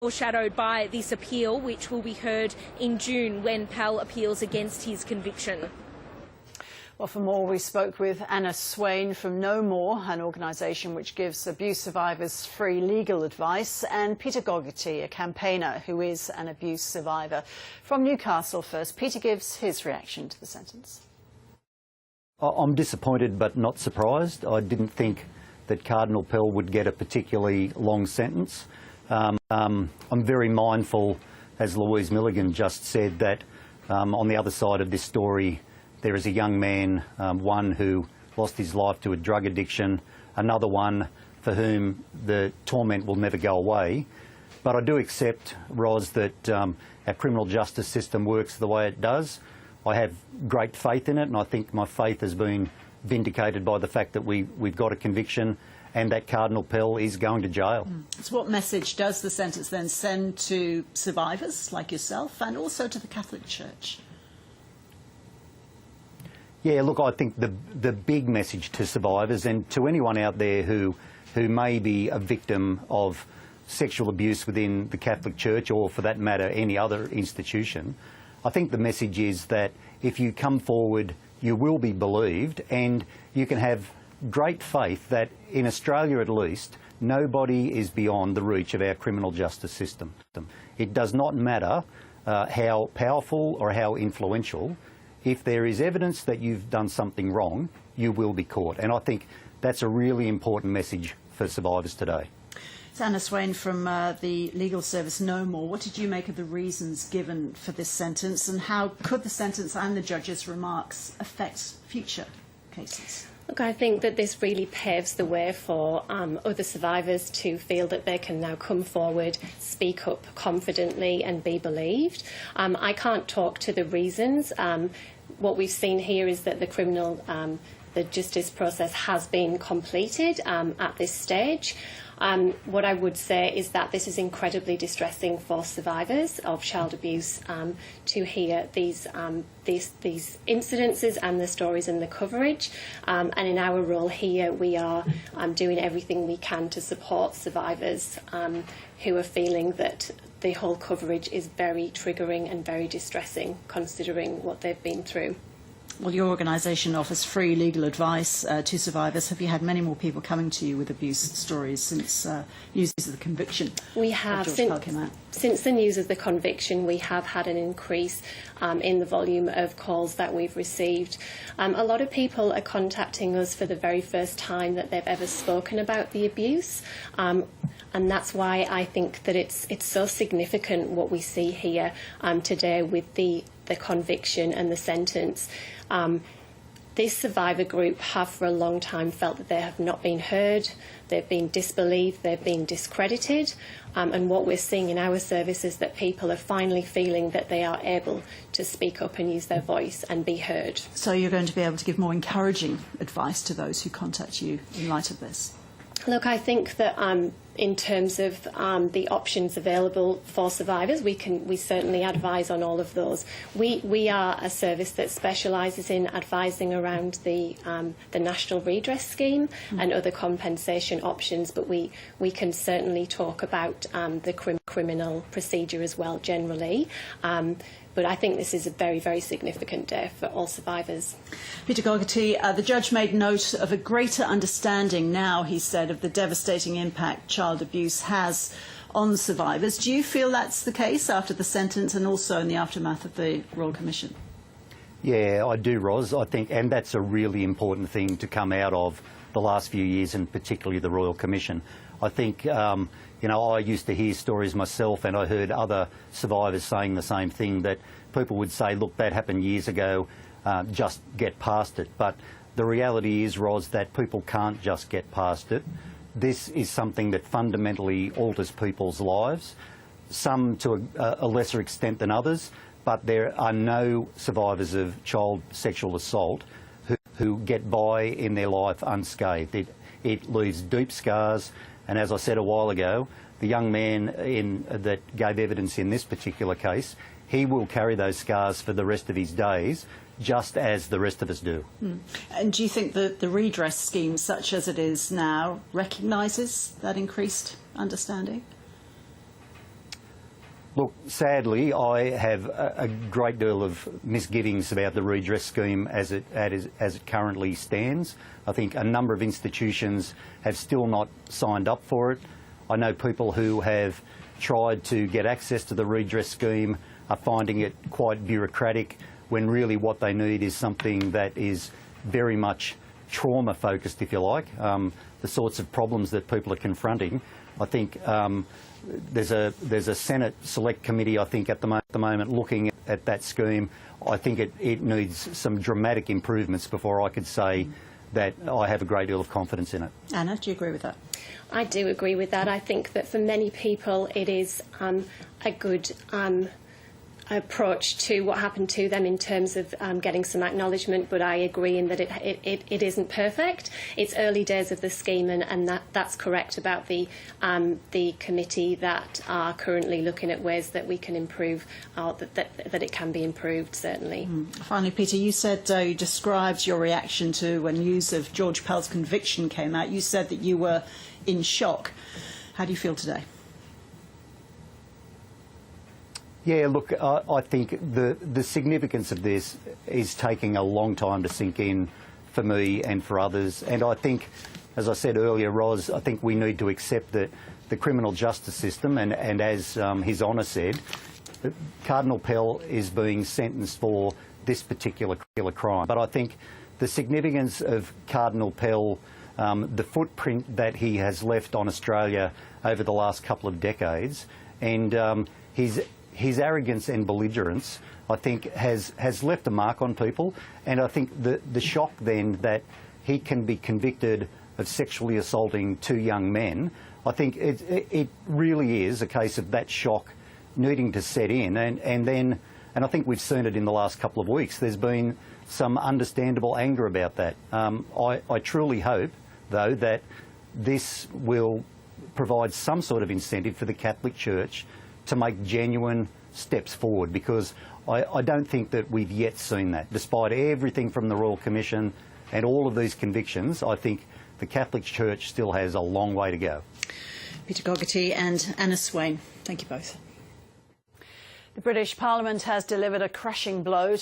Foreshadowed by this appeal, which will be heard in June when Pal appeals against his conviction. Well, for more, we spoke with Anna Swain from No More, an organisation which gives abuse survivors free legal advice, and Peter Gogarty, a campaigner who is an abuse survivor. From Newcastle first, Peter gives his reaction to the sentence. I'm disappointed but not surprised. I didn't think that Cardinal Pell would get a particularly long sentence. I'm very mindful, as Louise Milligan just said, that on the other side of this story there is a young man, one who lost his life to a drug addiction, another one for whom the torment will never go away. But I do accept, Ros, that our criminal justice system works the way it does. I have great faith in it, and I think my faith has been vindicated by the fact that we've got a conviction and that Cardinal Pell is going to jail. So what message does the sentence then send to survivors like yourself and also to the Catholic Church? Yeah, look, I think the big message to survivors and to anyone out there who may be a victim of sexual abuse within the Catholic Church, or for that matter any other institution, I think the message is that if you come forward, you will be believed, and you can have great faith that in Australia at least, nobody is beyond the reach of our criminal justice system. It does not matter how powerful or how influential. If there is evidence that you've done something wrong, you will be caught. And I think that's a really important message for survivors today. It's Anna Swain from the legal service No More. What did you make of the reasons given for this sentence, and how could the sentence and the judge's remarks affect future cases? Look, I think that this really paves the way for other survivors to feel that they can now come forward, speak up confidently and be believed. I can't talk to the reasons. What we've seen here is that the justice process has been completed at this stage. What I would say is that this is incredibly distressing for survivors of child abuse to hear these incidences and the stories and the coverage. And in our role here, we are doing everything we can to support survivors who are feeling that the whole coverage is very triggering and very distressing, considering what they've been through. Well, your organisation offers free legal advice to survivors. Have you had many more people coming to you with abuse stories since news of the conviction? We have. Since the news of the conviction, we have had an increase in the volume of calls that we've received. A lot of people are contacting us for the very first time that they've ever spoken about the abuse. And that's why I think that it's so significant what we see here today with the conviction and the sentence. This survivor group have for a long time felt that they have not been heard, they've been disbelieved, they've been discredited, and what we're seeing in our service is that people are finally feeling that they are able to speak up and use their voice and be heard. So you're going to be able to give more encouraging advice to those who contact you in light of this? Look, I think that in terms of the options available for survivors, we certainly advise on all of those. We are a service that specialises in advising around the National Redress Scheme and other compensation options, but we can certainly talk about the criminal procedure as well generally. But I think this is a very, very significant day for all survivors. Peter Gogarty, the judge made note of a greater understanding now, he said, of the devastating impact child abuse has on survivors. Do you feel that's the case after the sentence and also in the aftermath of the Royal Commission? Yeah, I do, Ros. I think, and that's a really important thing to come out of the last few years, and particularly the Royal Commission. I think, you know, I used to hear stories myself, and I heard other survivors saying the same thing, that people would say, look, that happened years ago, just get past it. But the reality is, Ros, that people can't just get past it. This is something that fundamentally alters people's lives, some to a lesser extent than others, but there are no survivors of child sexual assault who get by in their life unscathed. It leaves deep scars, and as I said a while ago, the young man that gave evidence in this particular case, he will carry those scars for the rest of his days, just as the rest of us do. And do you think that the redress scheme, such as it is now, recognises that increased understanding? Look, sadly, I have a great deal of misgivings about the redress scheme as it currently stands. I think a number of institutions have still not signed up for it. I know people who have tried to get access to the redress scheme are finding it quite bureaucratic, when really what they need is something that is very much trauma focused, if you like, the sorts of problems that people are confronting. I think there's a Senate Select Committee, I think, at the moment looking at that scheme. I think it needs some dramatic improvements before I could say that I have a great deal of confidence in it. Anna, do you agree with that? I do agree with that. I think that for many people it is a good approach to what happened to them in terms of getting some acknowledgement, but I agree in that it isn't perfect. It's early days of the scheme, and that's correct about the committee that are currently looking at ways that we can improve, that it can be improved, certainly. Finally, Peter, you said you described your reaction to when news of George Pell's conviction came out. You said that you were in shock. How do you feel today? Yeah, look, I think the significance of this is taking a long time to sink in for me and for others. And I think, as I said earlier, Ros, I think we need to accept that the criminal justice system, and as His Honour said, Cardinal Pell is being sentenced for this particular crime. But I think the significance of Cardinal Pell, the footprint that he has left on Australia over the last couple of decades, and his arrogance and belligerence, I think, has left a mark on people. And I think the shock then that he can be convicted of sexually assaulting two young men, I think it really is a case of that shock needing to set in. And I think we've seen it in the last couple of weeks. There's been some understandable anger about that. I truly hope, though, that this will provide some sort of incentive for the Catholic Church to make genuine steps forward, because I don't think that we've yet seen that. Despite everything from the Royal Commission and all of these convictions, I think the Catholic Church still has a long way to go. Peter Gogarty and Anna Swain, thank you both. The British Parliament has delivered a crushing blow